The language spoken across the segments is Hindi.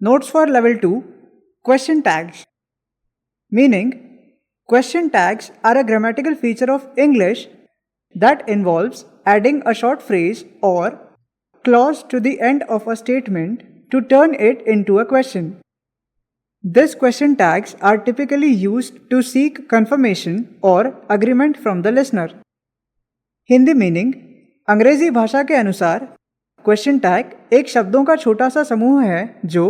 Notes for Level 2. Question tags. Meaning, question tags are a grammatical feature of English that involves adding a short phrase or clause to the end of a statement to turn it into a question. These question tags are typically used to seek confirmation or agreement from the listener. Hindi meaning, अंग्रेजी भाषा के अनुसार क्वेश्चन टैग एक शब्दों का छोटा सा समूह है जो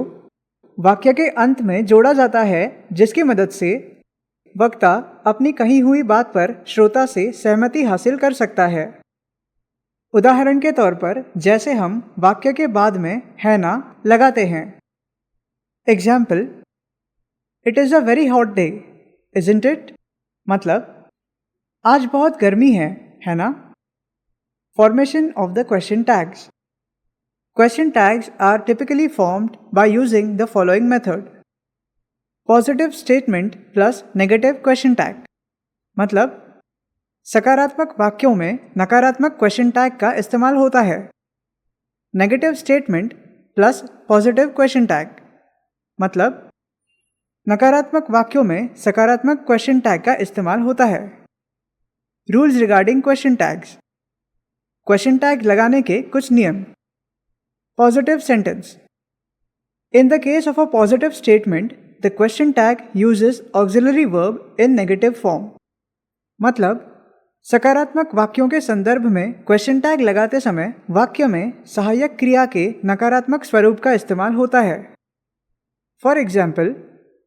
वाक्य के अंत में जोड़ा जाता है, जिसकी मदद से वक्ता अपनी कही हुई बात पर श्रोता से सहमति हासिल कर सकता है। उदाहरण के तौर पर जैसे हम वाक्य के बाद में है ना लगाते हैं। Example, it is a very hot day, isn't it? मतलब आज बहुत गर्मी है ना? Formation of the question tags. Question tags are typically formed by using the following method. Positive statement plus negative question tag. मतलब सकारात्मक वाक्यों में नकारात्मक क्वेश्चन टैग का इस्तेमाल होता है। Negative statement plus positive question tag. मतलब नकारात्मक वाक्यों में सकारात्मक क्वेश्चन टैग का इस्तेमाल होता है। Rules regarding question tags. Question tag लगाने के कुछ नियम। Positive sentence. In the case of a positive statement the question tag uses auxiliary verb in negative form. मतलब सकारात्मक वाक्यों के संदर्भ में क्वेश्चन टैग लगाते समय वाक्य में सहायक क्रिया के नकारात्मक स्वरूप का इस्तेमाल होता है। For example,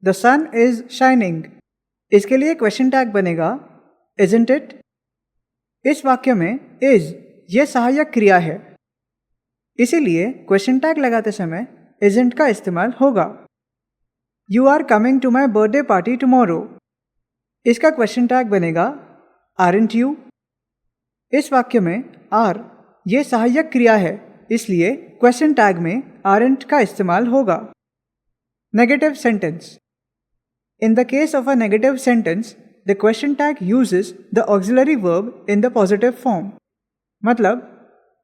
the sun is shining, इसके लिए क्वेश्चन टैग बनेगा इज़न्ट इट? इस वाक्य में इज ये सहायक क्रिया है, इसीलिए क्वेश्चन टैग लगाते समय इज़न्ट का इस्तेमाल होगा। You are coming to my birthday party tomorrow, इसका क्वेश्चन टैग बनेगा आरंट यू? इस वाक्य में आर ये सहायक क्रिया है, इसलिए क्वेश्चन टैग में आरंट का इस्तेमाल होगा। Negative sentence. In the case of a negative sentence the question tag uses the auxiliary verb in the positive form. मतलब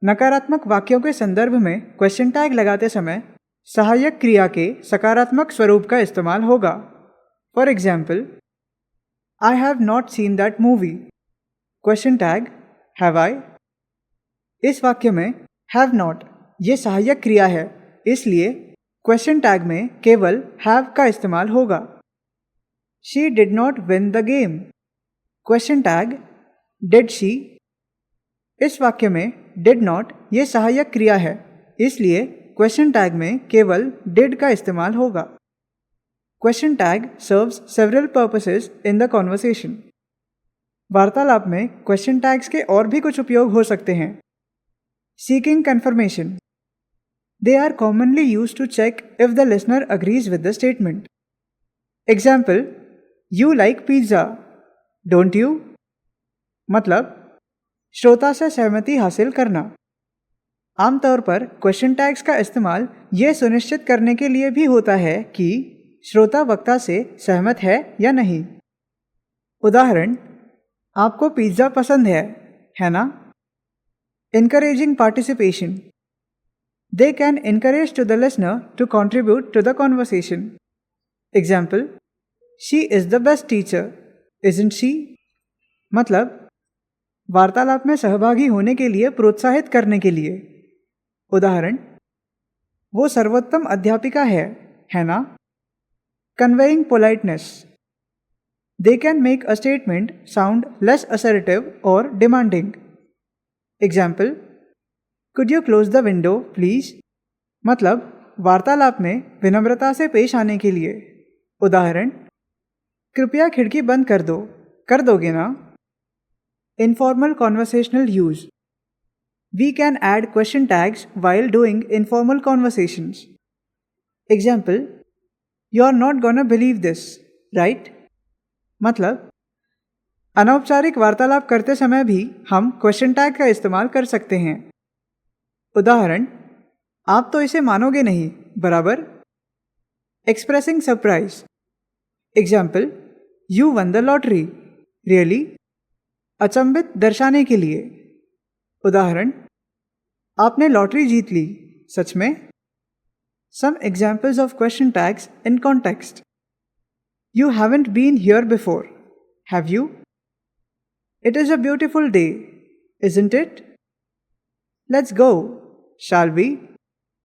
नकारात्मक वाक्यों के संदर्भ में क्वेश्चन टैग लगाते समय सहायक क्रिया के सकारात्मक स्वरूप का इस्तेमाल होगा। For example, I have not seen that movie, question tag have I? इस वाक्य में हैव नॉट ये सहायक क्रिया है, इसलिए क्वेश्चन टैग में केवल हैव का इस्तेमाल होगा। She did not win the game, question tag did she? इस वाक्य में डिड नॉट ये सहायक क्रिया है, इसलिए क्वेश्चन टैग में केवल डिड का इस्तेमाल होगा। Question tag serves several purposes in the conversation. वार्तालाप में क्वेश्चन टैग्स के और भी कुछ उपयोग हो सकते हैं। Seeking confirmation. They are commonly used to check if the listener agrees with the statement. Example, you like pizza, don't you? मतलब श्रोता से सहमति हासिल करना। आमतौर पर क्वेश्चन टैग्स का इस्तेमाल यह सुनिश्चित करने के लिए भी होता है कि श्रोता वक्ता से सहमत है या नहीं। उदाहरण, आपको पिज्ज़ा पसंद है ना? Encouraging participation. They can encourage to the listener to contribute to the conversation. Example, she is the best teacher, isn't she? मतलब वार्तालाप में सहभागी होने के लिए प्रोत्साहित करने के लिए। उदाहरण, वो सर्वोत्तम अध्यापिका है ना? Conveying politeness. They can make a statement sound less assertive और demanding. Example, could you close the window please? मतलब वार्तालाप में विनम्रता से पेश आने के लिए। उदाहरण, कृपया खिड़की बंद कर दोगे ना? Informal conversational use. We can add question tags while doing informal conversations. Example, you're not gonna believe this, right? मतलब अनौपचारिक वार्तालाप करते समय भी हम क्वेश्चन टैग का इस्तेमाल कर सकते हैं। उदाहरण, आप तो इसे मानोगे नहीं, बराबर? Expressing surprise. Example, you one the lottery, really? अचंभित दर्शाने के लिए। उदाहरण, आपने लॉटरी जीत ली, सच में? Some examples of question tags in context. You haven't been here before, have you? It is a beautiful day, isn't it? Let's go, shall we?